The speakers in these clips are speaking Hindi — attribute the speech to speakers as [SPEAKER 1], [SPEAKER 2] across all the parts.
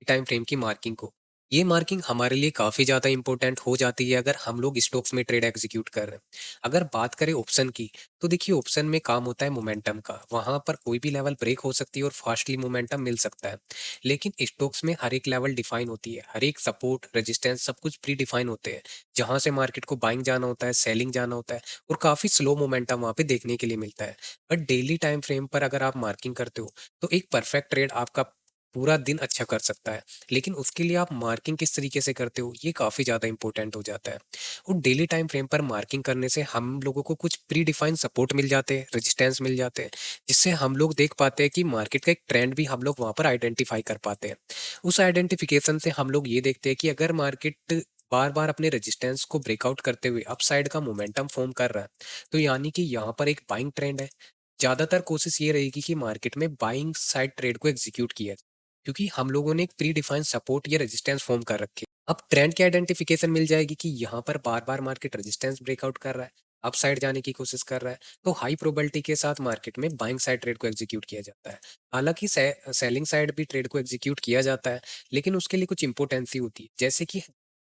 [SPEAKER 1] टाइम फ्रेम की मार्किंग को। ये मार्किंग हमारे लिए काफ़ी ज़्यादा इंपॉर्टेंट हो जाती है अगर हम लोग स्टॉक्स में ट्रेड एग्जीक्यूट कर रहे हैं। अगर बात करें ऑप्शन की, तो देखिए ऑप्शन में काम होता है मोमेंटम का। वहाँ पर कोई भी लेवल ब्रेक हो सकती है और फास्टली मोमेंटम मिल सकता है। लेकिन स्टॉक्स में हर एक लेवल डिफाइन होती है, हर एक सपोर्ट रेजिस्टेंस सब कुछ प्री डिफाइन होते हैं। जहाँ से मार्केट को बाइंग जाना होता है, सेलिंग जाना होता है, और काफ़ी स्लो मोमेंटम वहाँ पे देखने के लिए मिलता है। बट डेली टाइम फ्रेम पर अगर आप मार्किंग करते हो, तो एक परफेक्ट ट्रेड आपका पूरा दिन अच्छा कर सकता है। लेकिन उसके लिए आप मार्किंग किस तरीके से करते हो, ये काफ़ी ज़्यादा इंपॉर्टेंट हो जाता है। और डेली टाइम फ्रेम पर मार्किंग करने से हम लोगों को कुछ प्री डिफाइंड सपोर्ट मिल जाते हैं, रेजिस्टेंस मिल जाते हैं, जिससे हम लोग देख पाते हैं कि मार्केट का एक ट्रेंड भी हम लोग वहाँ पर आइडेंटिफाई कर पाते हैं। उस आइडेंटिफिकेशन से हम लोग ये देखते हैं कि अगर मार्केट बार बार अपने रेजिस्टेंस को ब्रेकआउट करते हुए अपसाइड का मोमेंटम फॉर्म कर रहा है, तो यानी कि यहाँ पर एक बाइंग ट्रेंड है। ज़्यादातर कोशिश ये रहेगी कि मार्केट में बाइंग साइड ट्रेड को एग्जीक्यूट किया जाए, क्योंकि हम लोगों ने एक प्री डिफाइंड सपोर्ट या रेजिस्टेंस फॉर्म कर रखे। अब ट्रेंड की आइडेंटिफिकेशन मिल जाएगी कि यहाँ पर बार बार मार्केट रेजिस्टेंस ब्रेकआउट कर रहा है, अप साइड जाने की कोशिश कर रहा है, तो हाई प्रोबेबिलिटी के साथ मार्केट में बाइंग साइड ट्रेड को एग्जीक्यूट किया जाता है। हालांकि सेलिंग साइड भी ट्रेड को एग्जीक्यूट किया जाता है, लेकिन उसके लिए कुछ इंपॉर्टेंसी होती है। जैसे कि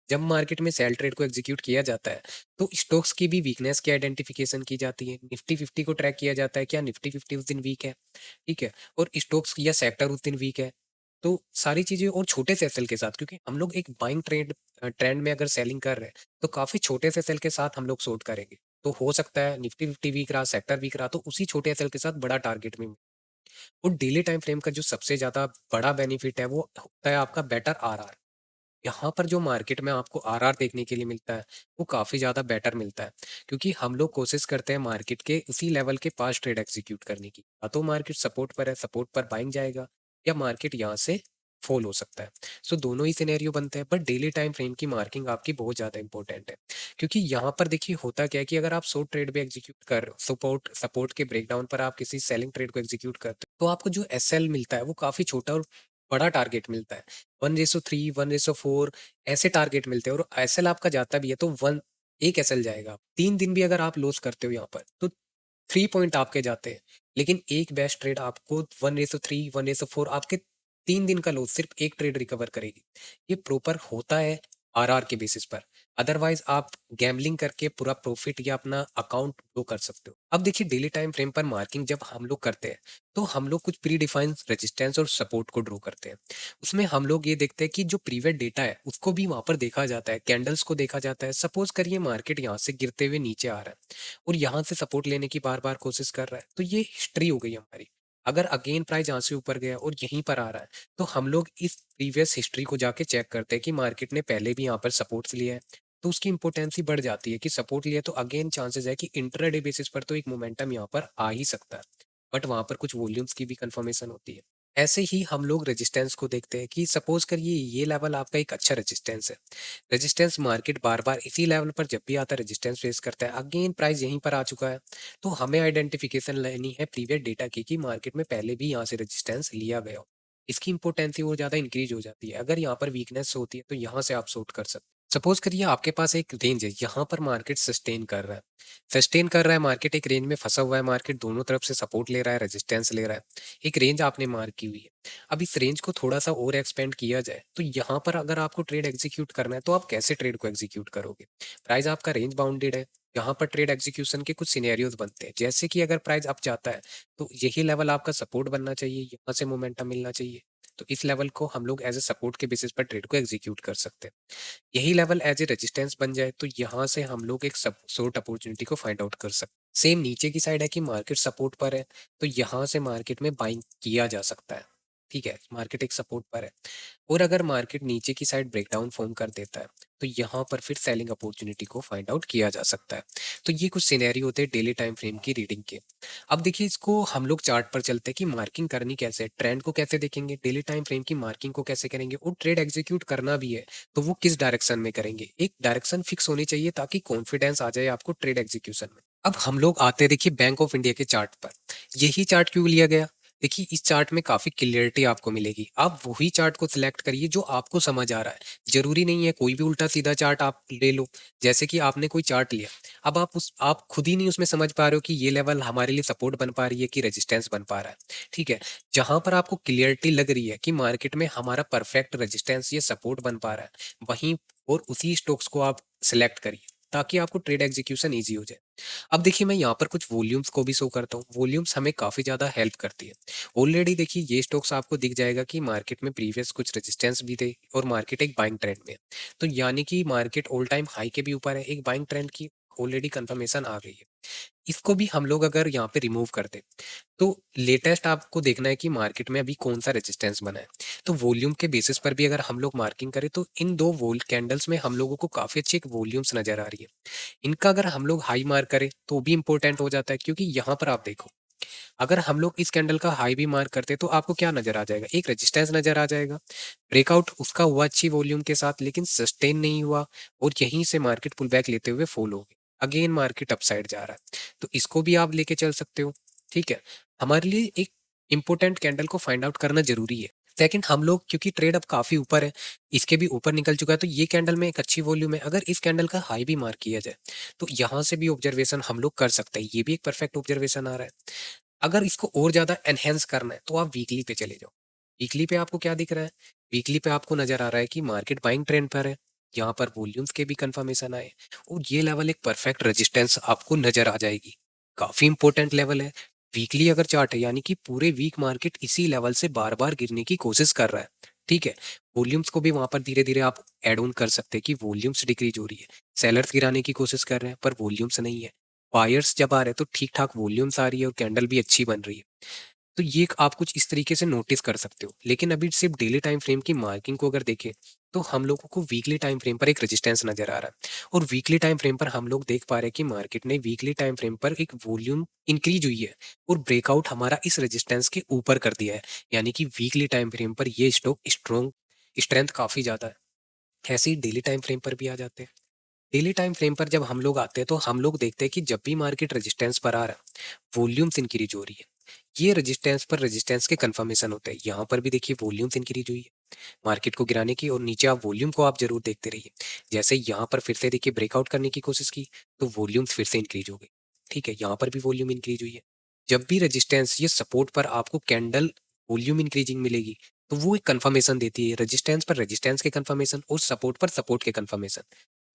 [SPEAKER 1] जब मार्केट में सेल ट्रेड को एग्जीक्यूट किया जाता है, तो स्टॉक्स की भी वीकनेस की आइडेंटिफिकेशन की जाती है। निफ्टी 50 को ट्रैक किया जाता है, क्या निफ्टी 50 उस दिन वीक है, ठीक है, और स्टॉक्स या सेक्टर उस दिन वीक है। तो सारी चीज़ें और छोटे से एसएल के साथ, क्योंकि हम लोग एक बाइंग ट्रेंड में अगर सेलिंग कर रहे हैं, तो काफ़ी छोटे से एसएल के साथ हम लोग शॉर्ट करेंगे। तो हो सकता है निफ्टी 50 वीक रहा, सेक्टर वीक रहा, तो उसी छोटे एसएल के साथ बड़ा टारगेट में। और डेली टाइम फ्रेम का जो सबसे ज़्यादा बड़ा बेनिफिट है, वो होता है आपका बेटर आरआर। यहाँ पर जो मार्केट में आपको आरआर देखने के लिए मिलता है, वो काफ़ी ज़्यादा बेटर मिलता है, क्योंकि हम लोग कोशिश करते हैं मार्केट के उसी लेवल के पास ट्रेड एग्जीक्यूट करने की। या तो मार्केट सपोर्ट पर है, सपोर्ट पर बाइंग जाएगा, या मार्केट यहाँ से फॉल हो सकता है। सो दोनों ही सिनेरियो बनते हैं, बट डेली टाइम फ्रेम की मार्किंग आपकी बहुत ज़्यादा इंपॉर्टेंट है। क्योंकि यहाँ पर देखिए होता क्या है कि अगर आप शॉर्ट ट्रेड भी एग्जीक्यूट कर रहे हो, सपोर्ट सपोर्ट के ब्रेकडाउन पर आप किसी सेलिंग ट्रेड को एग्जीक्यूट करते हो, तो आपको जो एसएल मिलता है वो काफ़ी छोटा और बड़ा टारगेट मिलता है। 1:3, 1:4 ऐसे टारगेट मिलते हैं, और एसएल आपका जाता भी है तो वन एक एसएल जाएगा। 3 दिन भी अगर आप लॉस करते हो यहाँ पर, तो 3 पॉइंट आपके जाते हैं। लेकिन एक बेस्ट ट्रेड आपको 1:3, 1:4 आपके 3 दिन का लॉस सिर्फ एक ट्रेड रिकवर करेगी। ये प्रॉपर होता है आरआर के बेसिस पर। अदरवाइज आप गैम्बलिंग करके पूरा प्रॉफिट या अपना अकाउंट ग्रो कर सकते हो। अब देखिए डेली टाइम फ्रेम पर मार्किंग जब हम लोग करते हैं, तो हम लोग कुछ प्री डिफाइंड रेजिस्टेंस और सपोर्ट को ड्रॉ करते हैं। उसमें हम लोग ये देखते हैं कि जो प्रीवियस डेटा है उसको भी वहां पर देखा जाता है, कैंडल्स को देखा जाता है। सपोज करिए मार्केट यहाँ से गिरते हुए नीचे आ रहा है और यहाँ से सपोर्ट लेने की बार बार कोशिश कर रहा है, तो ये हिस्ट्री हो गई हमारी। अगर अगेन प्राइस यहाँ से ऊपर गया और यहीं पर आ रहा है, तो हम लोग इस प्रीवियस हिस्ट्री को जाके चेक करते हैं कि मार्केट ने पहले भी यहाँ पर सपोर्ट्स लिया है। तो उसकी इंपोर्टेंसी बढ़ जाती है कि सपोर्ट लिया तो अगेन चांसेस है कि इंटरडे बेसिस पर तो एक मोमेंटम यहाँ पर आ ही सकता है, बट वहां पर कुछ वॉल्यूम्स की भी कंफर्मेशन होती है। ऐसे ही हम लोग रेजिस्टेंस को देखते हैं कि सपोज करिए ये लेवल आपका एक अच्छा रेजिस्टेंस है। रेजिस्टेंस मार्केट बार बार इसी लेवल पर जब भी आता है रेजिस्टेंस फेस करता है, अगेन प्राइस यहीं पर आ चुका है, तो हमें आइडेंटिफिकेशन लेनी है प्रीवियस डेटा की कि मार्केट में पहले भी यहाँ से रेजिस्टेंस लिया गया हो। इसकी इंपोर्टेंसी और ज़्यादा इंक्रीज हो जाती है। अगर यहाँ पर वीकनेस होती है तो यहाँ से आप शॉर्ट कर सकते। सपोज करिए आपके पास एक रेंज है, यहाँ पर मार्केट सस्टेन कर रहा है, सस्टेन कर रहा है मार्केट, एक रेंज में फंसा हुआ है मार्केट, दोनों तरफ से सपोर्ट ले रहा है, रेजिस्टेंस ले रहा है। एक रेंज आपने मार्क की हुई है। अब इस रेंज को थोड़ा सा और एक्सपेंड किया जाए, तो यहाँ पर अगर आपको ट्रेड एग्जीक्यूट करना है, तो आप कैसे ट्रेड को एग्जीक्यूट करोगे? प्राइस आपका रेंज बाउंडेड है। यहाँ पर ट्रेड एग्जीक्यूशन के कुछ सिनेरियोज बनते हैं, जैसे कि अगर प्राइस अप जाता है, तो यही लेवल आपका सपोर्ट बनना चाहिए, यहाँ से मोमेंटम मिलना चाहिए। तो इस लेवल को हम लोग एज ए सपोर्ट के बेसिस पर ट्रेड को एग्जीक्यूट कर सकते हैं। यही लेवल एज ए रेजिस्टेंस बन जाए, तो यहाँ से हम लोग एक सब शॉर्ट अपॉर्चुनिटी को फाइंड आउट कर सकते हैं। सेम नीचे की साइड है कि मार्केट सपोर्ट पर है, तो यहाँ से मार्केट में बाइंग किया जा सकता है। ठीक है, मार्केट एक सपोर्ट पर है। और अगर मार्केट नीचे की साइड ब्रेकडाउन फॉर्म कर देता है, तो यहाँ पर फिर सेलिंग अपॉर्चुनिटी को फाइंड आउट किया जा सकता है। तो ये कुछ सिनेरियो होते हैं डेली टाइम फ्रेम की रीडिंग के। अब देखिए इसको हम लोग चार्ट पर चलते हैं कि मार्किंग करनी कैसे है, ट्रेंड को कैसे देखेंगे, डेली टाइम फ्रेम की मार्किंग को कैसे करेंगे, और ट्रेड एग्जीक्यूट करना भी है तो वो किस डायरेक्शन में करेंगे। एक डायरेक्शन फिक्स होनी चाहिए ताकि कॉन्फिडेंस आ जाए आपको ट्रेड एग्जीक्यूशन में। अब हम लोग आते हैं देखिए बैंक ऑफ इंडिया के चार्ट पर। यही चार्ट क्यों लिया गया? देखिए, इस चार्ट में काफ़ी क्लियरिटी आपको मिलेगी। आप वही चार्ट को सिलेक्ट करिए जो आपको समझ आ रहा है। ज़रूरी नहीं है कोई भी उल्टा-सीधा चार्ट आप ले लो। जैसे कि आपने कोई चार्ट लिया, अब आप खुद ही नहीं उसमें समझ पा रहे हो कि ये लेवल हमारे लिए सपोर्ट बन पा रही है कि रेजिस्टेंस बन पा रहा है। ठीक है? जहाँ पर आपको क्लियरिटी लग रही है कि मार्केट में हमारा परफेक्ट रेजिस्टेंस या सपोर्ट बन पा रहा है, वहीं और उसी स्टॉक्स को आप सिलेक्ट करिए, ताकि आपको ट्रेड एग्जीक्यूशन ईज़ी हो जाए। अब देखिए मैं यहाँ पर कुछ वॉल्यूम्स को भी शो करता हूँ। वॉल्यूम्स हमें काफ़ी ज़्यादा हेल्प करती है। ऑलरेडी देखिए ये स्टॉक्स आपको दिख जाएगा कि मार्केट में प्रीवियस कुछ रेजिस्टेंस भी थे और मार्केट एक बाइंग ट्रेंड में है। तो यानी कि मार्केट ऑल टाइम हाई के भी ऊपर है, एक बाइंग ट्रेंड की ऑलरेडी कंफर्मेशन आ गई है। इसको भी हम लोग अगर यहाँ पे रिमूव कर दें, तो लेटेस्ट आपको देखना है कि मार्केट में अभी कौन सा रेजिस्टेंस बना है। तो वॉल्यूम के बेसिस पर भी अगर हम लोग मार्किंग करें, तो इन दो वोल कैंडल्स में हम लोगों को काफ़ी अच्छी एक वॉल्यूम्स नज़र आ रही है। इनका अगर हम लोग हाई मार्क करें तो भी इंपॉर्टेंट हो जाता है, क्योंकि यहाँ पर आप देखो, अगर हम लोग इस कैंडल का हाई भी मार्क करते तो आपको क्या नजर आ जाएगा, एक रेजिस्टेंस नजर आ जाएगा। ब्रेकआउट उसका हुआ अच्छी वॉल्यूम के साथ, लेकिन सस्टेन नहीं हुआ और यहीं से मार्केट पुल बैक लेते हुए फॉल हो गई। अगेन मार्केट अपसाइड जा रहा है, तो इसको भी आप लेके चल सकते हो। ठीक है, हमारे लिए एक इंपॉर्टेंट कैंडल को फाइंड आउट करना जरूरी है। सेकंड, हम लोग क्योंकि ट्रेड अब काफी ऊपर है, इसके भी ऊपर निकल चुका है, तो ये कैंडल में एक अच्छी वॉल्यूम है। अगर इस कैंडल का हाई भी मार्क किया जाए, तो यहाँ से भी ऑब्जर्वेशन हम लोग कर सकते हैं। ये भी एक परफेक्ट ऑब्जर्वेशन आ रहा है। अगर इसको और ज़्यादा एनहांस करना है, तो आप वीकली पे चले जाओ। वीकली पे आपको क्या दिख रहा है? वीकली पे आपको नज़र आ रहा है कि मार्केट बाइंग ट्रेंड पर है। यहाँ पर वॉल्यूम्स के भी कंफर्मेशन आए और ये लेवल एक परफेक्ट रेजिस्टेंस आपको नज़र आ जाएगी। काफ़ी इंपॉर्टेंट लेवल है। वीकली अगर चार्ट है, यानी कि पूरे वीक मार्केट इसी लेवल से बार-बार गिरने की कोशिश कर रहा है। ठीक है? वॉल्यूम्स को भी वहाँ पर धीरे-धीरे आप ऐड ऑन कर सकते हैं कि वॉल्यूम्स डिक्रीज़ हो रही है। सेलर्स गिराने की कोशिश कर रहे हैं, पर वॉल्यूम्स नहीं है। बायर्स जब आ रहे हैं तो ठीक-ठाक वॉल्यूम्स आ रही है और कैंडल भी अच्छी बन रही है। तो ये एक आप कुछ इस तरीके से नोटिस कर सकते हो। लेकिन अभी सिर्फ डेली टाइम फ्रेम की मार्किंग को अगर देखें, तो हम लोगों को वीकली टाइम फ्रेम पर एक रेजिस्टेंस नज़र आ रहा है और वीकली टाइम फ्रेम पर हम लोग देख पा रहे हैं कि मार्केट ने वीकली टाइम फ्रेम पर एक वॉल्यूम इंक्रीज हुई है और ब्रेकआउट हमारा इस रेजिस्टेंस के ऊपर कर दिया है। यानी कि वीकली टाइम फ्रेम पर ये स्टॉक स्ट्रॉन्ग स्ट्रेंथ काफ़ी ज़्यादा है। ऐसे ही डेली टाइम फ्रेम पर भी आ जाते हैं। डेली टाइम फ्रेम पर जब हम लोग आते हैं, तो हम लोग देखते हैं कि जब भी मार्केट रेजिस्टेंस पर आ रहा है, वॉल्यूम्स इंक्रीज हो रही है। ये रेजिस्टेंस पर रेजिस्टेंस के कंफर्मेशन होते हैं। यहाँ पर भी देखिए वॉल्यूम्स इंक्रीज हुई है मार्केट को गिराने की, और नीचे आप वॉल्यूम को आप जरूर देखते रहिए। जैसे यहाँ पर फिर से देखिए ब्रेकआउट करने की कोशिश की, तो वॉल्यूम्स फिर से इंक्रीज हो गई। ठीक है, यहाँ पर भी वॉल्यूम इंक्रीज हुई है। जब भी रेजिस्टेंस ये सपोर्ट पर आपको कैंडल वॉल्यूम इंक्रीजिंग मिलेगी, तो वो एक कंफर्मेशन देती है, रेजिस्टेंस पर रेजिस्टेंस के कंफर्मेशन और सपोर्ट पर सपोर्ट के कंफर्मेशन।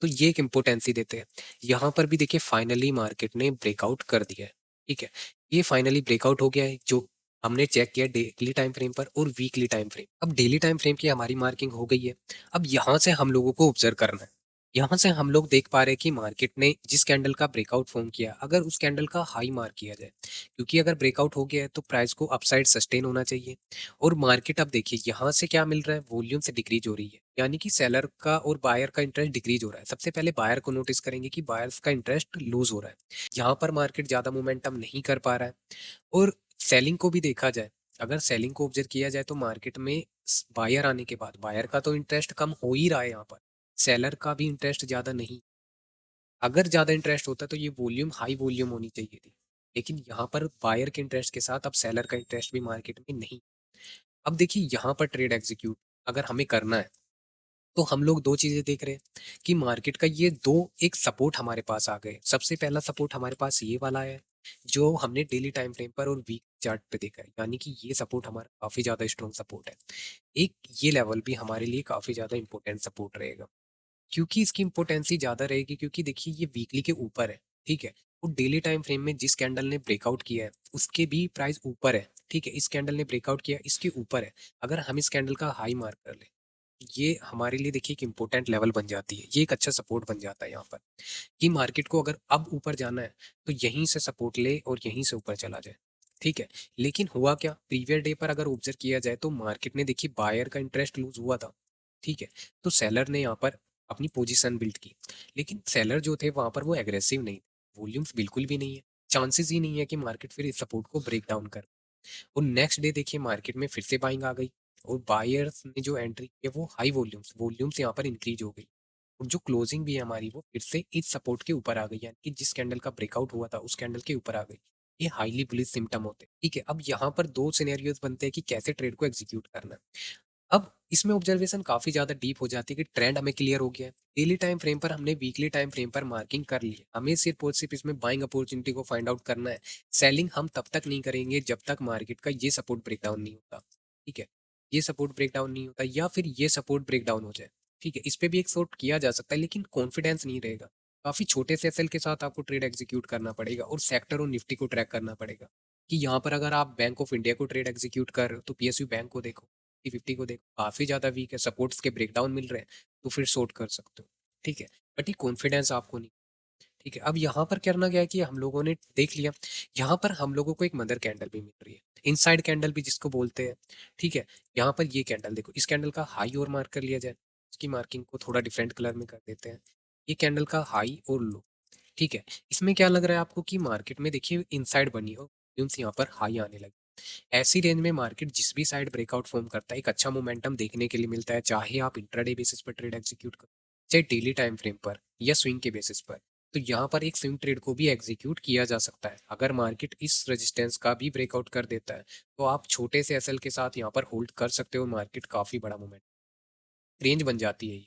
[SPEAKER 1] तो ये एक इम्पोर्टेंसी देते हैं। यहाँ पर भी देखिए फाइनली मार्केट ने ब्रेकआउट कर दिया है। ठीक है, ये फाइनली ब्रेकआउट हो गया है, जो हमने चेक किया डेली टाइम फ्रेम पर और वीकली टाइम फ्रेम। अब डेली टाइम फ्रेम की हमारी मार्किंग हो गई है। अब यहाँ से हम लोगों को ऑब्जर्व करना है। यहाँ से हम लोग देख पा रहे हैं कि मार्केट ने जिस कैंडल का ब्रेकआउट फॉर्म किया, अगर उस कैंडल का हाई मार्क किया जाए, क्योंकि अगर ब्रेकआउट हो गया है तो प्राइस को अपसाइड सस्टेन होना चाहिए। और मार्केट अब देखिए यहाँ से क्या मिल रहा है, वॉल्यूम से डिक्रीज हो रही है, यानी कि सेलर का और बायर का इंटरेस्ट डिक्रीज हो रहा है। सबसे पहले बायर को नोटिस करेंगे कि बायर्स का इंटरेस्ट लूज हो रहा है। यहाँ पर मार्केट ज्यादा मोमेंटम नहीं कर पा रहा है। और सेलिंग को भी देखा जाए, अगर सेलिंग को ऑब्जर्व किया जाए, तो मार्केट में बायर आने के बाद बायर का तो इंटरेस्ट कम हो ही रहा है। यहाँ पर सेलर का भी इंटरेस्ट ज्यादा नहीं। अगर ज्यादा इंटरेस्ट होता तो ये वॉल्यूम हाई वॉल्यूम होनी चाहिए थी, लेकिन यहाँ पर बायर के इंटरेस्ट के साथ अब सेलर का इंटरेस्ट भी मार्केट में नहीं। अब देखिए यहाँ पर ट्रेड एग्जीक्यूट अगर हमें करना है, तो हम लोग दो चीजें देख रहे हैं कि मार्केट का ये दो एक सपोर्ट हमारे पास आ गए। सबसे पहला सपोर्ट हमारे पास ये वाला है, जो हमने डेली टाइम फ्रेम पर और वीक चार्ट पे देखा है, यानी कि ये सपोर्ट हमारा काफी ज्यादा स्ट्रॉन्ग सपोर्ट है। एक ये लेवल भी हमारे लिए काफी ज्यादा इंपॉर्टेंट सपोर्ट रहेगा। क्योंकि इसकी इंपॉर्टेंसी ज्यादा रहेगी, क्योंकि देखिए ये वीकली के ऊपर है। ठीक है, और डेली टाइम फ्रेम में जिस कैंडल ने ब्रेकआउट किया है, उसके भी प्राइस ऊपर है। ठीक है, इस कैंडल ने ब्रेकआउट किया, इसके ऊपर है। अगर हम इस कैंडल का हाई मार्क कर ले, ये हमारे लिए देखिए एक इंपॉर्टेंट लेवल बन जाती है। ये एक अच्छा सपोर्ट बन जाता है यहाँ पर, कि मार्केट को अगर अब ऊपर जाना है, तो यहीं से सपोर्ट ले और यहीं से ऊपर चला जाए। ठीक है, लेकिन हुआ क्या, प्रीवियस डे पर अगर ऑब्जर्व किया जाए, तो मार्केट ने देखिए बायर का इंटरेस्ट लूज हुआ था। ठीक है, तो सेलर ने यहाँ पर अपनी पोजीशन बिल्ड की, लेकिन सेलर जो थे वहां पर वो एग्रेसिव नहीं थे। वॉल्यूम्स बिल्कुल भी नहीं है, चांसेस ही नहीं है कि मार्केट फिर इस सपोर्ट को ब्रेक डाउन कर। और नेक्स्ट डे देखिए मार्केट में फिर से बाइंग आ गई, और बायर्स ने जो एंट्री की है वो हाई वॉल्यूम्स वॉल्यूम्स यहाँ पर इंक्रीज हो गई। और जो क्लोजिंग भी है हमारी, वो फिर से इस सपोर्ट के ऊपर आ गई, यानी कि जिस कैंडल का ब्रेकआउट हुआ था उस कैंडल के ऊपर आ गई। ये हाईली बुलिश सिम्पटम होते हैं। ठीक है, अब यहाँ पर दो सिनेरियोज बनते हैं कि कैसे ट्रेड को एग्जीक्यूट करना है। अब इसमें ऑब्जर्वेशन काफी ज्यादा डीप हो जाती है कि ट्रेंड हमें क्लियर हो गया है, डेली टाइम फ्रेम पर हमने वीकली टाइम फ्रेम पर मार्किंग कर ली है, हमें सिर्फ और सिर्फ इसमें बाइंग अपॉर्चुनिटी को फाइंड आउट करना है। सेलिंग हम तब तक नहीं करेंगे जब तक मार्केट का ये सपोर्ट ब्रेकडाउन नहीं होता। ठीक है, ये सपोर्ट ब्रेकडाउन नहीं होता या फिर ये सपोर्ट ब्रेकडाउन हो जाए। ठीक है, इस पे भी एक सॉर्ट किया जा सकता है लेकिन कॉन्फिडेंस नहीं रहेगा। काफी छोटे से एसएल के साथ आपको ट्रेड एग्जीक्यूट करना पड़ेगा और सेक्टर और निफ्टी को ट्रैक करना पड़ेगा। कि यहाँ पर अगर आप बैंक ऑफ इंडिया को ट्रेड एग्जीक्यूट कर रहे हो तो पीएसयू बैंक को देखो, निफ्टी 50 को देखो, काफी ज्यादा वीक है, सपोर्ट्स के ब्रेकडाउन मिल रहे हैं, तो फिर शॉर्ट कर सकते हो। ठीक है, बट ये कॉन्फिडेंस आपको नहीं। ठीक है, अब यहाँ पर करना क्या है कि हम लोगों ने देख लिया, यहाँ पर हम लोगों को एक मदर कैंडल भी मिल रही है, इनसाइड कैंडल भी जिसको बोलते हैं। ठीक है, यहाँ पर ये कैंडल देखो, इस कैंडल का हाई और मार्क कर लिया जाए, इसकी मार्किंग को थोड़ा डिफरेंट कलर में कर देते हैं। ये कैंडल का हाई और लो। ठीक है, इसमें क्या लग रहा है आपको कि मार्केट में देखिए इनसाइड बनी हो, यहाँ पर हाई आने लगे। ऐसी रेंज में मार्केट जिस भी साइड ब्रेकआउट फॉर्म करता है एक अच्छा मोमेंटम देखने के लिए मिलता है, चाहे आप इंट्राडे बेसिस पर ट्रेड एग्जीक्यूट करो, चाहे डेली टाइम फ्रेम पर या स्विंग के बेसिस पर। तो यहाँ पर एक स्विंग ट्रेड को भी एग्जीक्यूट किया जा सकता है। अगर मार्केट इस रेजिस्टेंस का भी ब्रेकआउट कर देता है तो आप छोटे से एसएल के साथ यहाँ पर होल्ड कर सकते हो, मार्केट काफी बड़ा मोमेंट रेंज बन जाती है ये।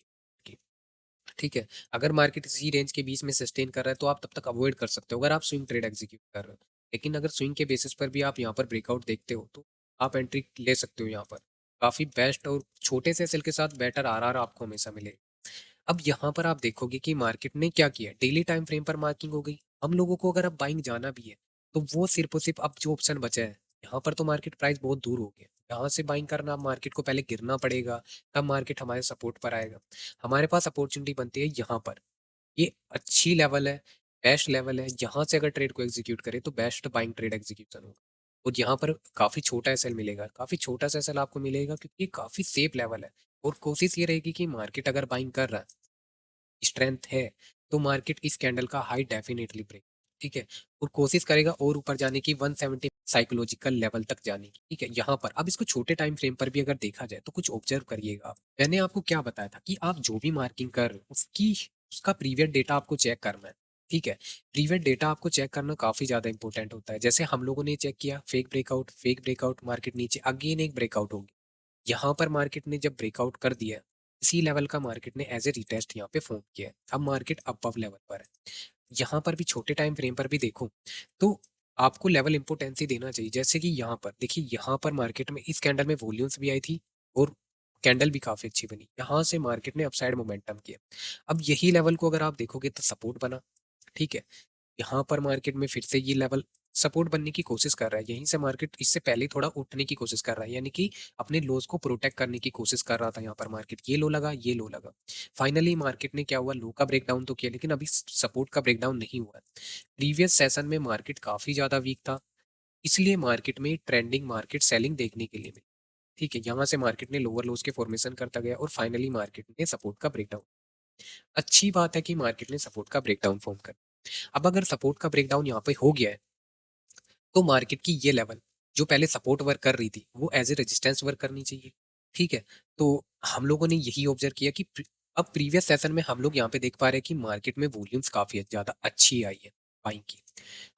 [SPEAKER 1] ठीक है, अगर मार्केट इसी रेंज के बीच में सस्टेन कर रहा है तो आप तब तक अवॉइड कर सकते हो अगर आप स्विंग ट्रेड एग्जीक्यूट कर रहे हो। लेकिन अगर स्विंग के बेसिस पर भी आप यहाँ पर ब्रेकआउट देखते हो तो आप एंट्री ले सकते हो यहाँ पर। काफी बेस्ट और छोटे से सेल के साथ बेटर आरआर आपको हमेशा मिलेगा। अब यहाँ पर आप देखोगे कि मार्केट ने क्या किया, डेली टाइम फ्रेम पर मार्किंग हो गई। हम लोगों को अगर अब बाइंग जाना भी है तो वो सिर्फ और सिर्फ अब जो ऑप्शन बचा है, यहाँ पर तो मार्केट प्राइस बहुत दूर हो गया, यहाँ से बाइंग करना, मार्केट को पहले गिरना पड़ेगा, तब मार्केट हमारे सपोर्ट पर आएगा। हमारे पास अपॉर्चुनिटी बनती है यहाँ पर, ये अच्छी लेवल है, बेस्ट लेवल है, यहाँ से अगर ट्रेड को एग्जीक्यूट करे तो बेस्ट बाइंग ट्रेड एग्जीक्यूशन होगा। और यहाँ पर काफी छोटा एसएल मिलेगा, काफी छोटा सा एसएल आपको मिलेगा क्योंकि ये काफी सेफ लेवल है। और कोशिश ये रहेगी कि मार्केट अगर बाइंग कर रहा है, स्ट्रेंथ है, तो मार्केट इस कैंडल का हाई डेफिनेटली ब्रेक। ठीक है, और कोशिश करेगा और ऊपर जाने की 170 साइकोलॉजिकल लेवल तक जाने की। ठीक है, यहाँ पर अब इसको छोटे टाइम फ्रेम पर भी अगर देखा जाए तो कुछ ऑब्जर्व करिएगा आप। मैंने आपको क्या बताया था कि आप जो भी मार्किंग कर रहे हो उसकी उसका प्रीवियस डेटा आपको चेक करना है। ठीक है, प्रीवियस डेटा आपको चेक करना काफी ज्यादा इंपॉर्टेंट होता है। जैसे हम लोगों ने चेक किया, फेक ब्रेकआउट, मार्केट नीचे अगेन एक ब्रेकआउट होगी। यहाँ पर मार्केट ने जब ब्रेकआउट कर दिया, इसी लेवल का मार्केट ने एज ए रिटेस्ट यहाँ पे फॉर्म किया है, अब मार्केट अबव लेवल पर है। यहाँ पर भी छोटे टाइम फ्रेम पर भी देखो तो आपको लेवल इंपोर्टेंसी देना चाहिए। जैसे कि यहाँ पर देखिए, यहाँ पर मार्केट में इस कैंडल में वॉल्यूम्स भी आई थी और कैंडल भी काफी अच्छी बनी, यहाँ से मार्केट ने अपसाइड मोमेंटम किया। अब यही लेवल को अगर आप देखोगे तो सपोर्ट बना। ठीक है, यहाँ पर मार्केट में फिर से ये लेवल सपोर्ट बनने की कोशिश कर रहा है, यहीं से मार्केट इससे पहले थोड़ा उठने की कोशिश कर रहा है, यानी कि अपने लोज को प्रोटेक्ट करने की कोशिश कर रहा था। यहाँ पर मार्केट ये लो लगा, ये लो लगा, फाइनली मार्केट ने क्या हुआ, लो का ब्रेकडाउन तो किया लेकिन अभी सपोर्ट का ब्रेकडाउन नहीं हुआ। प्रीवियस सेशन में मार्केट काफी ज्यादा वीक था, इसलिए मार्केट में ट्रेंडिंग मार्केट सेलिंग देखने के लिए मिली। ठीक है, यहाँ से मार्केट ने लोअर लोज के फॉर्मेशन करता गया और फाइनली मार्केट ने सपोर्ट का ब्रेकडाउन। अच्छी बात है कि मार्केट ने सपोर्ट का ब्रेकडाउन फॉर्म कर। अब अगर सपोर्ट का ब्रेकडाउन यहाँ पे हो गया है तो मार्केट की ये लेवल जो पहले सपोर्ट वर्क कर रही थी वो एज ए रेजिस्टेंस वर्क करनी चाहिए। ठीक है, तो हम लोगों ने यही ऑब्जर्व किया कि अब प्रीवियस सेशन में हम लोग यहाँ पे देख पा रहे हैं कि मार्केट में वॉल्यूम्स काफी ज्यादा अच्छी आई है बाइंग की।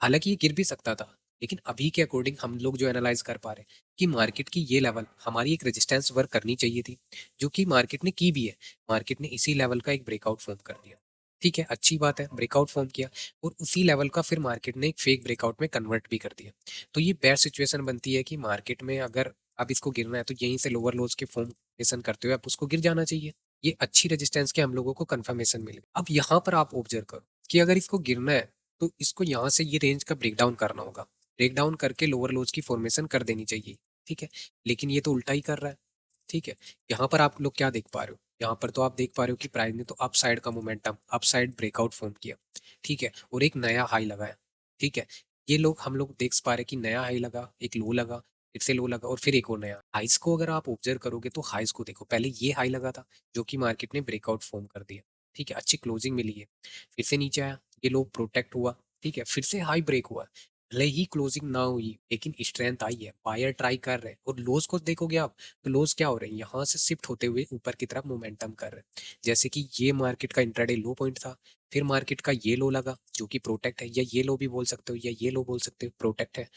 [SPEAKER 1] हालांकि ये गिर भी सकता था, लेकिन अभी के अकॉर्डिंग हम लोग जो एनालाइज कर पा रहे हैं कि मार्केट की ये लेवल हमारी एक रेजिस्टेंस वर्क करनी चाहिए थी, जो कि मार्केट ने की भी है। मार्केट ने इसी लेवल का एक ब्रेकआउट फॉर्म कर दिया। ठीक है, अच्छी बात है, ब्रेकआउट फॉर्म किया और उसी लेवल का फिर मार्केट ने एक फेक ब्रेकआउट में कन्वर्ट भी कर दिया। तो ये बेस्ट सिचुएशन बनती है कि मार्केट में अगर अब इसको गिरना है तो यहीं से लोअर लोज के फॉर्मेशन करते हुए अब उसको गिर जाना चाहिए। ये अच्छी रेजिस्टेंस के हम लोगों को कंफर्मेशन मिले। अब यहाँ पर आप ऑब्जर्व करो कि अगर इसको गिरना है तो इसको यहाँ से ये रेंज का ब्रेकडाउन करना होगा, ब्रेकडाउन करके लोअर लोज की फॉर्मेशन कर देनी चाहिए। ठीक है, लेकिन ये तो उल्टा ही कर रहा है। ठीक है, यहाँ पर आप लोग क्या देख पा रहे हो, यहाँ पर तो आप देख पा रहे हो कि प्राइस ने तो अप साइड का momentum, up side breakout form किया। ठीक है, और एक नया हाई लगाया। ठीक है, ये लोग हम लोग देख पा रहे हैं कि नया हाई लगा, एक लो लगा, फिर से लो लगा और फिर एक और नया हाइस को अगर आप ऑब्जर्व करोगे तो हाइस को देखो, पहले ये हाई लगा था जो कि मार्केट ने ब्रेकआउट फॉर्म कर दिया। ठीक है, अच्छी क्लोजिंग मिली है, फिर से नीचे आया, ये लो प्रोटेक्ट हुआ। ठीक है, फिर से हाई ब्रेक हुआ, भले ही क्लोजिंग ना हुई लेकिन स्ट्रेंथ आई है, बायर ट्राई कर रहे हैं। और लोज को देखोगे आप तो लोज क्या हो रहे हैं, यहाँ से शिफ्ट होते हुए ऊपर की तरफ मोमेंटम कर रहे हैं। जैसे कि ये मार्केट का इंट्राडे लो पॉइंट था, फिर मार्केट का ये लो लगा जो कि प्रोटेक्ट है, या ये लो भी बोल सकते हो, या ये लो बोल सकते हो प्रोटेक्ट है,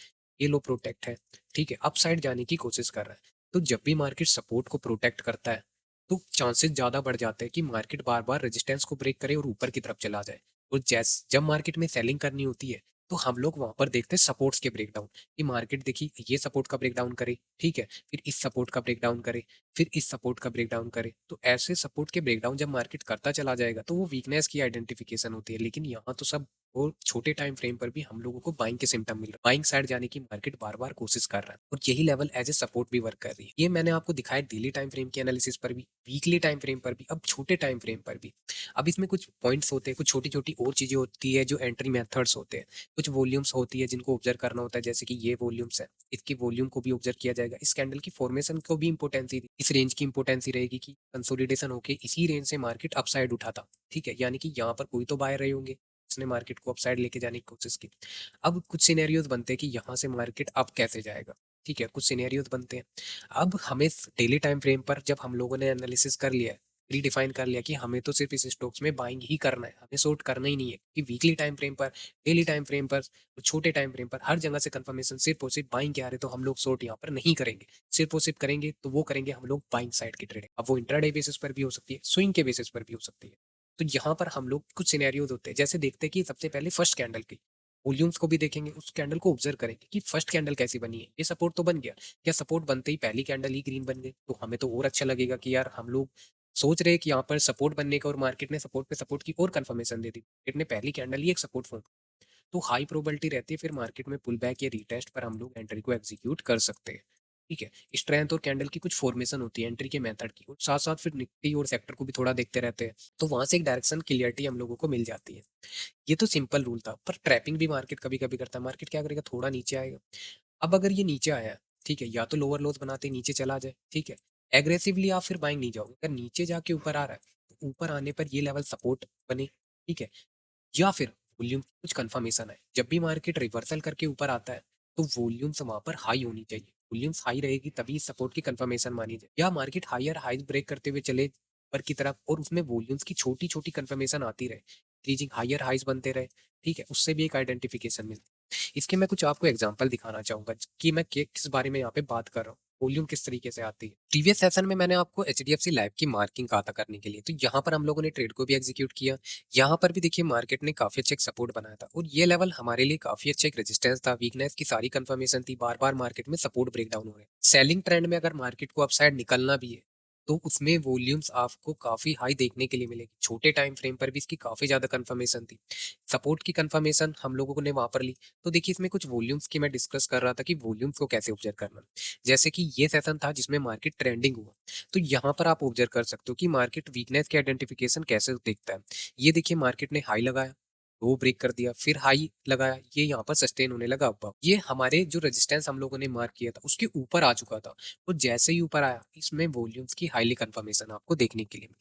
[SPEAKER 1] ये लो प्रोटेक्ट है, ठीक है, अपसाइड जाने की कोशिश कर रहा है। तो जब भी मार्केट सपोर्ट को प्रोटेक्ट करता है तो चांसेस ज्यादा बढ़ जाते हैं कि मार्केट बार बार रेजिस्टेंस को ब्रेक करे और ऊपर की तरफ चला जाए। और जब मार्केट में सेलिंग करनी होती है तो हम लोग वहां पर देखते हैं सपोर्ट्स के ब्रेकडाउन, कि मार्केट देखिए ये सपोर्ट का ब्रेकडाउन करे, ठीक है, फिर इस सपोर्ट का ब्रेकडाउन करे, फिर इस सपोर्ट का ब्रेकडाउन करे। तो ऐसे सपोर्ट के ब्रेकडाउन जब मार्केट करता चला जाएगा तो वो वीकनेस की आइडेंटिफिकेशन होती है। लेकिन यहाँ तो सब और छोटे टाइम फ्रेम पर भी हम लोगों को बाइंग के सिम्टम मिल रहा है, बाइंग साइड जाने की मार्केट बार बार कोशिश कर रहा है, और यही लेवल एज ए सपोर्ट भी वर्क कर रही है। ये मैंने आपको दिखाया डेली टाइम फ्रेम की एनालिसिस पर भी, वीकली टाइम फ्रेम पर भी, अब छोटे टाइम फ्रेम पर भी। अब इसमें कुछ पॉइंट्स होते हैं, कुछ छोटी छोटी और चीजें होती है जो एंट्री मेथड्स होते हैं, कुछ वॉल्यूम्स होती है जिनको ऑब्जर्व करना होता है, जैसे कि ये वॉल्यूम्स है, इसकी वॉल्यूम को भी ऑब्जर्व किया जाएगा, इस कैंडल की फॉर्मेशन को भी इंपोर्टेंसी, इस रेंज की इंपोर्टेंसी रहेगी कि कंसोलिडेशन होके इसी रेंज से मार्केट अपसाइड उठाता, ठीक है, यानी कि यहाँ पर कोई तो बाय रहे होंगे, उसने मार्केट को अपसाइड लेके जाने की कोशिश की। अब कुछ सिनेरियोज बनते हैं कि यहाँ से मार्केट अप कैसे जाएगा, ठीक है, कुछ सिनेरियोज बनते हैं। अब हमें डेली टाइम फ्रेम पर जब हम लोगों ने एनालिसिस कर लिया है, रीडिफाइन कर लिया कि हमें तो सिर्फ इस स्टॉक्स में बाइंग ही करना है, हमें शॉर्ट करना ही नहीं है, कि वीकली टाइम फ्रेम पर, डेली टाइम फ्रेम पर, छोटे टाइम फ्रेम पर हर जगह से कंफर्मेशन सिर्फ और सिर्फ बाइंग के आ रहे, तो हम लोग शॉर्ट यहाँ पर नहीं करेंगे। सिर्फ और सिर्फ करेंगे तो वो करेंगे हम लोग बाइंग साइड की ट्रेडिंग। अब वो इंट्राडे बेसिस पर भी हो सकती है, स्विंग के बेसिस पर भी हो सकती है। तो यहाँ पर हम लोग कुछ सिनेरियोज होते हैं, जैसे देखते हैं कि सबसे पहले फर्स्ट कैंडल की वॉल्यूम्स को भी देखेंगे, उस कैंडल को ऑब्जर्व करेंगे कि फर्स्ट कैंडल कैसी बनी है, ये सपोर्ट तो बन गया, क्या सपोर्ट बनते ही पहली कैंडल ही ग्रीन बन गई, तो हमें तो और अच्छा लगेगा कि यार हम लोग सोच रहे हैं कि यहाँ पर सपोर्ट बनने का, और मार्केट ने सपोर्ट पे सपोर्ट की और कंफर्मेशन दे दी, मार्केट ने पहली कैंडल ही एक सपोर्ट फॉर्म, तो हाई प्रोबेबिलिटी रहती है फिर मार्केट में पुल बैक या रीटेस्ट पर हम लोग एंट्री को एग्जीक्यूट कर सकते हैं, ठीक है। स्ट्रेंथ और कैंडल की कुछ फॉर्मेशन होती है एंट्री के मेथड की, और साथ साथ फिर निफ्टी और सेक्टर को भी थोड़ा देखते रहते हैं, तो वहां से एक डायरेक्शन क्लियरिटी हम लोगों को मिल जाती है। ये तो सिंपल रूल था, पर ट्रैपिंग भी मार्केट कभी कभी करता है। मार्केट क्या करेगा, थोड़ा नीचे आएगा। अब अगर ये नीचे आया, ठीक है, या तो लोअर लोज बनाते नीचे चला जाए, ठीक है, एग्रेसिवली आप फिर बाइंग नहीं जाओगे। अगर नीचे जाके ऊपर आ रहा है तो ऊपर आने पर ये लेवल सपोर्ट बने, ठीक है, या फिर वॉल्यूम कुछ कंफर्मेशन है, जब भी मार्केट रिवर्सल करके ऊपर आता है तो वॉल्यूम्स वहां पर हाई होनी चाहिए, वॉल्यूम्स हाई रहेगी तभी सपोर्ट की कंफर्मेशन मानी जाए, या मार्केट हायर हाई ब्रेक करते हुए चले ऊपर की तरफ और उसमें वॉल्यूम्स की छोटी छोटी कंफर्मेशन आती रहे, इंक्रीजिंग हायर हाइज बनते रहे, ठीक है, उससे भी एक आइडेंटिफिकेशन मिलती है। इसके मैं कुछ आपको एग्जांपल दिखाना चाहूंगा कि मैं किस बारे में यहाँ पे बात कर रहा हूँ, वॉल्यूम किस तरीके से आती है। प्रीवियस सेशन में मैंने आपको एचडीएफसी लाइफ की मार्किंग कहा था करने के लिए, तो यहाँ पर हम लोगों ने ट्रेड को भी एग्जीक्यूट किया। यहाँ पर भी देखिए मार्केट ने काफी अच्छा एक सपोर्ट बनाया था, और ये लेवल हमारे लिए काफी अच्छा एक रेजिस्टेंस था, वीकनेस की सारी कंफर्मेशन थी, बार बार मार्केट में सपोर्ट ब्रेकडाउन हो रहे हैं। सेलिंग ट्रेंड में अगर मार्केट को अपसाइड निकलना भी है तो उसमें वॉल्यूम्स आपको काफी हाई देखने के लिए मिलेगी, छोटे टाइम फ्रेम पर भी इसकी काफी ज्यादा कंफर्मेशन थी। सपोर्ट की कंफर्मेशन हम लोगों ने वहां पर ली। तो देखिए इसमें कुछ वॉल्यूम्स की मैं डिस्कस कर रहा था कि वॉल्यूम्स को कैसे ऑब्जर्व करना। जैसे कि ये सेशन था जिसमें मार्केट ट्रेंडिंग हुआ, तो यहाँ पर आप ऑब्जर्व कर सकते हो कि मार्केट वीकनेस की आइडेंटिफिकेशन कैसे देखता है। ये देखिए मार्केट ने हाई लगाया, वो ब्रेक कर दिया, फिर हाई लगाया, ये यहाँ पर सस्टेन होने लगा अब्बा, ये हमारे जो रेजिस्टेंस हम लोगों ने मार्क किया था उसके ऊपर आ चुका था। और जैसे ही ऊपर आया इसमें वॉल्यूम्स की हाईली कंफर्मेशन आपको देखने के लिए मिली।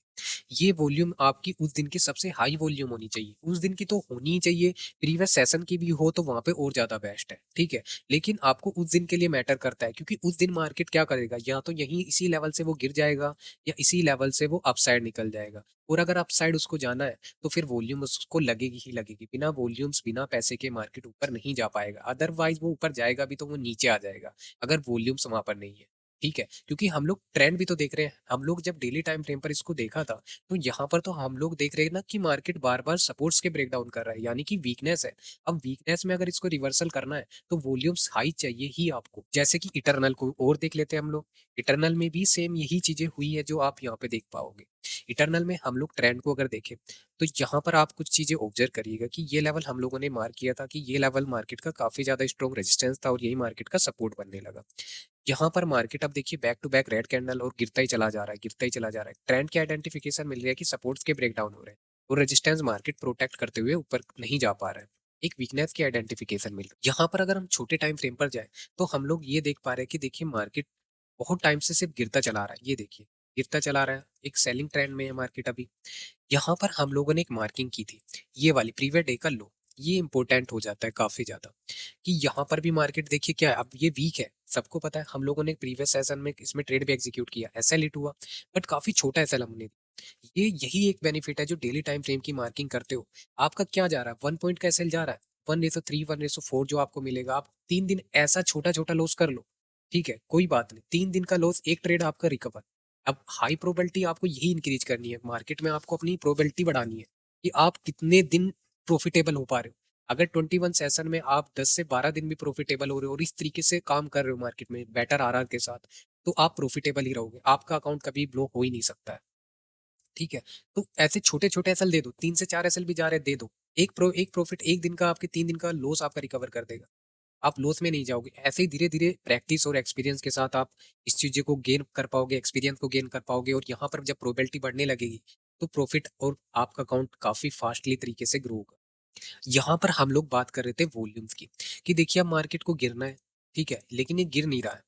[SPEAKER 1] ये वॉल्यूम आपकी उस दिन की सबसे हाई वॉल्यूम होनी चाहिए, उस दिन की तो होनी ही चाहिए, प्रीवियस सेशन की भी हो तो वहां पे और ज्यादा बेस्ट है, ठीक है। लेकिन आपको उस दिन के लिए मैटर करता है, क्योंकि उस दिन मार्केट क्या करेगा, या तो यही इसी लेवल से वो गिर जाएगा, या इसी लेवल से वो अपसाइड निकल जाएगा। और अगर अपसाइड उसको जाना है तो फिर वॉल्यूम उसको लगेगी ही लगेगी, बिना वॉल्यूम्स बिना पैसे के मार्केट ऊपर नहीं जा पाएगा, अदरवाइज वो ऊपर जाएगा भी तो वो नीचे आ जाएगा अगर वॉल्यूम्स वहां पर नहीं है, ठीक है। क्योंकि हम लोग ट्रेंड भी तो देख रहे हैं, हम लोग जब डेली टाइम फ्रेम पर इसको देखा था तो यहाँ पर तो हम लोग देख रहे हैं ना कि मार्केट बार बार सपोर्ट्स के ब्रेकडाउन कर रहा है, यानी कि वीकनेस है। अब वीकनेस में अगर इसको रिवर्सल करना है तो वॉल्यूम्स हाई चाहिए ही आपको। जैसे कि इटरनल को और देख लेते हैं हम लोग, इटरनल में भी सेम यही चीजें हुई है जो आप यहाँ पे देख पाओगे। इटरनल में हम लोग ट्रेंड को अगर देखें तो यहाँ पर आप कुछ चीजें ऑब्जर्व करिएगा कि ये लेवल हम लोगों ने मार्क किया था कि ये लेवल मार्केट का काफी ज्यादा स्ट्रॉन्ग रेजिस्टेंस था और यही मार्केट का सपोर्ट बनने लगा। यहाँ पर मार्केट अब देखिए back to back red candle और गिरता ही चला जा रहा है, गिरता ही चला जा रहा है। ट्रेंड की आइडेंटिफिकेशन मिल रही है कि सपोर्ट्स के ब्रेकडाउन हो रहे हैं और रेजिस्टेंस मार्केट प्रोटेक्ट करते हुए ऊपर नहीं जा पा रहा है। एक वीकनेस की आइडेंटिफिकेशन मिल रही है। यहाँ पर अगर हम छोटे टाइम फ्रेम पर जाए तो हम लोग ये देख पा रहे हैं कि देखिए मार्केट बहुत टाइम से सिर्फ गिरता चला रहा है, ये देखिए गिरता चला रहा है, एक सेलिंग ट्रेंड में है मार्केट अभी। यहाँ पर हम लोगों ने एक मार्किंग की थी, ये वाली प्रीवियस डे का लो, ये इंपॉर्टेंट हो जाता है काफी ज्यादा, कि यहाँ पर भी मार्केट देखिए क्या है, अब ये वीक है, सबको पता है। हम लोगों ने प्रीवियस सेशन में इसमें ट्रेड भी एग्जीक्यूट किया, एसएल हिट हुआ, बट काफी छोटा एसएल हमने दिया। ये यही एक बेनिफिट है जो डेली टाइम फ्रेम की मार्किंग करते हो। आपका क्या जा रहा है, 1 पॉइंट का एसएल जा रहा है, 1:3, 1:4 जो आपको मिलेगा, आप 3 दिन ऐसा छोटा-छोटा लॉस कर लो, ठीक है? कोई बात नहीं, 3 दिन का लॉस, 1 ट्रेड आपका रिकवर। अब हाई प्रोबेबिलिटी आपको यही इंक्रीज़ करनी है, मार्केट में आपको अपनी प्रोबेबिलिटी बढ़ानी है, कि आप कितने दिन प्रॉफिटेबल हो पा रहे हो। अगर 21 सेशन में आप 10 से 12 दिन भी प्रॉफिटेबल हो रहे हो और इस तरीके से काम कर रहे हो मार्केट में बेटर आरआर के साथ, तो आप प्रॉफिटेबल ही रहोगे। आपका अकाउंट कभी ब्लॉक हो ही नहीं सकता है। ठीक है? तो ऐसे छोटे-छोटे एसएल दे दो, 3 से 4 एसएल भी जा रहे हैं, दे दो। एक प्रॉफिट 1 दिन का आपके 3 दिन का लॉस आपका रिकवर कर देगा। आप लॉस में नहीं जाओगे। ऐसे ही धीरे-धीरे प्रैक्टिस और एक्सपीरियंस के साथ आप इस चीज़ों को गेन कर पाओगे, एक्सपीरियंस को गेन कर पाओगे और यहाँ पर जब प्रोबेबिलिटी बढ़ने लगेगी, तो प्रॉफिट और आपका अकाउंट काफ़ी फास्टली तरीके से ग्रो होगा। यहाँ पर हम लोग बात कर रहे थे वॉल्यूम्स की, कि देखिए अब मार्केट को गिरना है, ठीक है? लेकिन ये गिर नहीं रहा है।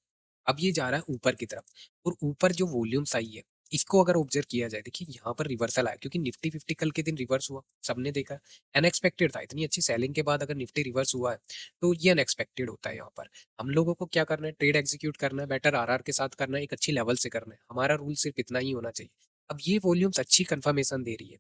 [SPEAKER 1] अब ये जा रहा है ऊपर की तरफ और ऊपर जो वॉल्यूम्स आई है, इसको अगर ऑब्जर्व किया जाए, देखिए यहाँ पर रिवर्सल आया क्योंकि निफ्टी 50 कल के दिन रिवर्स हुआ, सबने देखा। अनएक्सपेक्टेड था, इतनी अच्छी सेलिंग के बाद अगर निफ्टी रिवर्स हुआ है, तो ये अनएक्सपेक्टेड होता है यहाँ पर। हम लोगों को क्या करना है, ट्रेड एग्जीक्यूट करना है, बेटर आरआर के साथ करना है, एक अच्छी लेवल से करना है। हमारा रूल सिर्फ इतना ही होना चाहिए। अब ये वॉल्यूम्स अच्छी कंफर्मेशन दे रही है,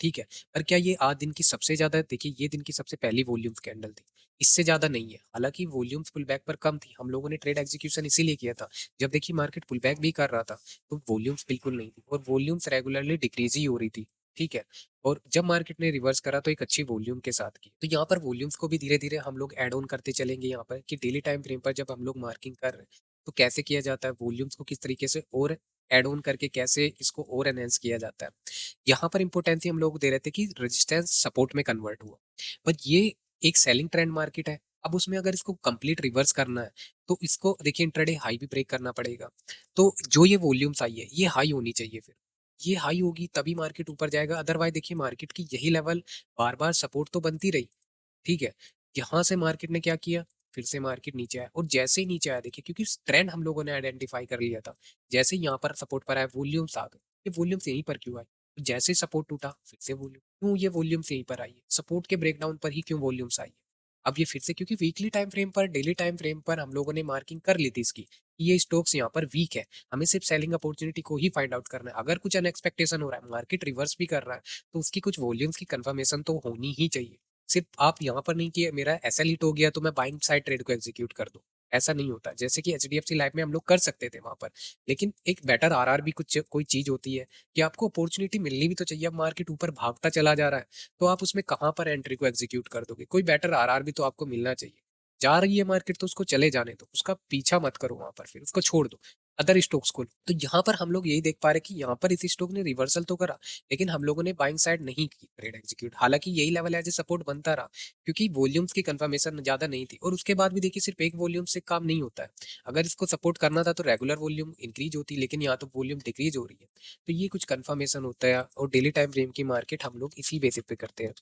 [SPEAKER 1] ठीक है। पर क्या ये आज दिन की सबसे ज़्यादा, देखिए ये दिन की सबसे पहली वॉल्यूम्स कैंडल थी। इससे ज़्यादा नहीं है। हालाँकि वॉल्यूम्स पुलबैक पर कम थी। हम लोगों ने ट्रेड एग्जीक्यूशन इसीलिए किया था। जब देखिए मार्केट पुलबैक भी कर रहा था, तो वॉल्यूम्स बिल्कुल नहीं थी और वॉल्यूम्स रेगुलरली डिक्रीज़ ही हो रही थी, ठीक है। और जब मार्केट ने रिवर्स करा तो एक अच्छी वॉल्यूम के साथ की। तो यहाँ पर वॉल्यूम्स को भी धीरे-धीरे हम लोग ऐड ऑन करते चलेंगे यहाँ पर, कि डेली टाइम फ्रेम पर जब हम लोग मार्किंग कर रहे हैं, तो कैसे किया जाता है, वॉल्यूम्स को किस तरीके से और ऐड ऑन करके कैसे इसको और एनहांस किया जाता है। यहाँ पर इम्पोर्टेंस हम लोग दे रहे थे कि रेजिस्टेंस सपोर्ट में कन्वर्ट हुआ। पर ये एक सेलिंग ट्रेंड मार्केट है। अब उसमें अगर इसको कंप्लीट रिवर्स करना है, तो इसको देखिए इंट्राडे हाई भी ब्रेक करना पड़ेगा। तो जो ये वॉल्यूम्स आई है, ये हाई होनी चाहिए फिर। ये हाई होगी तभी मार्केट ऊपर जाएगा, अदरवाइज़ देखिए मार्केट की यही लेवल बार-बार सपोर्ट तो बनती रही। ठीक है? यहाँ से मार्केट ने क्या किया, फिर से मार्केट नीचे आया और जैसे ही नीचे आया देखिए, क्योंकि ट्रेंड हम लोगों ने आइडेंटिफाई कर लिया था। जैसे ही यहाँ पर सपोर्ट पर आया, वॉल्यूम्स आ गए। ये वॉल्यूम्स यहीं पर क्यों आए? तो जैसे ही सपोर्ट टूटा फिर से वॉल्यूम, क्यों ये वॉल्यूम्स यहीं पर आई है? सपोर्ट के ब्रेकडाउन पर ही क्यों वॉल्यूम्स आई है? अब ये फिर से, क्योंकि वीकली टाइम फ्रेम पर, डेली टाइम फ्रेम पर हम लोगों ने मार्किंग कर ली थी इसकी, कि ये स्टॉक्स यहाँ पर वीक है। हमें सिर्फ सेलिंग अपॉर्चुनिटी को ही फाइंड आउट करना है। अगर कुछ अनएक्सपेक्टेशन हो रहा है, मार्केट रिवर्स भी कर रहा है, तो उसकी कुछ वॉल्यूम्स की कंफर्मेशन तो होनी ही चाहिए। सिर्फ आप यहाँ पर नहीं कि मेरा एसएल हिट हो गया तो मैं बाइंग साइड ट्रेड को एग्जीक्यूट कर दूं। ऐसा नहीं होता। जैसे कि एचडीएफसी लाइफ में हम लोग कर सकते थे वहां पर, लेकिन एक बेटर आरआर भी कुछ कोई चीज होती है कि आपको अपॉर्चुनिटी मिलनी भी तो चाहिए। अब मार्केट ऊपर भागता चला जा रहा है, तो आप उसमें कहाँ पर एंट्री को एग्जीक्यूट कर दोगे? कोई बेटर आरआर भी तो आपको मिलना चाहिए। जा रही है मार्केट तो उसको चले जाने दो, उसका पीछा मत करो वहां पर, फिर उसको छोड़ दो, अदर स्टॉक्स को लो। तो यहाँ पर हम लोग यही देख पा रहे हैं कि यहाँ पर इस स्टॉक ने रिवर्सल तो करा, लेकिन हम लोगों ने बाइंग साइड नहीं की ट्रेड एग्जीक्यूट। हालांकि यही लेवल एज ए सपोर्ट बनता रहा, क्योंकि वॉल्यूम्स की कंफर्मेशन ज़्यादा नहीं थी और उसके बाद भी देखिए सिर्फ एक वॉल्यूम से काम नहीं होता है। अगर इसको सपोर्ट करना था तो रेगुलर वॉल्यूम इंक्रीज होती, लेकिन यहाँ तो वॉल्यूम डिक्रीज हो रही है। तो ये कुछ कंफर्मेशन होता है और डेली टाइम फ्रेम की मार्केट हम लोग इसी बेसिस पे करते हैं।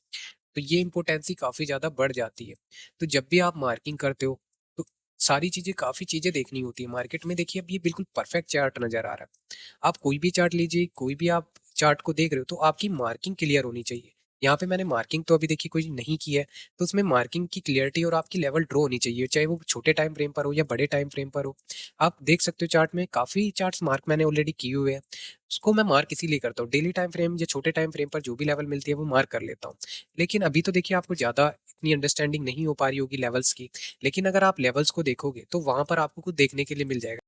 [SPEAKER 1] तो ये इम्पोर्टेंसी काफ़ी ज़्यादा बढ़ जाती है। तो जब भी आप मार्किंग करते हो, तो सारी चीज़ें, काफ़ी चीज़ें देखनी होती है। मार्केट में देखिए अब ये बिल्कुल परफेक्ट चार्ट नज़र आ रहा है। आप कोई भी चार्ट लीजिए, कोई भी आप चार्ट को देख रहे हो, तो आपकी मार्किंग क्लियर होनी चाहिए। यहाँ पे मैंने मार्किंग तो अभी देखिए कोई नहीं की है, तो उसमें मार्किंग की क्लियरिटी और आपकी लेवल ड्रॉ होनी चाहिए, चाहे वो छोटे टाइम फ्रेम पर हो या बड़े टाइम फ्रेम पर हो। आप देख सकते हो चार्ट में काफ़ी चार्ट्स मार्क मैंने ऑलरेडी किए हुए हैं। उसको मैं मार्क इसीलिए करता हूँ, डेली टाइम फ्रेम या छोटे टाइम फ्रेम पर जो भी लेवल मिलती है वो मार्क कर लेता हूँ। लेकिन अभी तो देखिए आपको ज़्यादा इतनी अंडरस्टैंडिंग नहीं हो पा रही होगी लेवल्स की, लेकिन अगर आप लेवल्स को देखोगे तो वहाँ पर आपको कुछ देखने के लिए मिल जाएगा।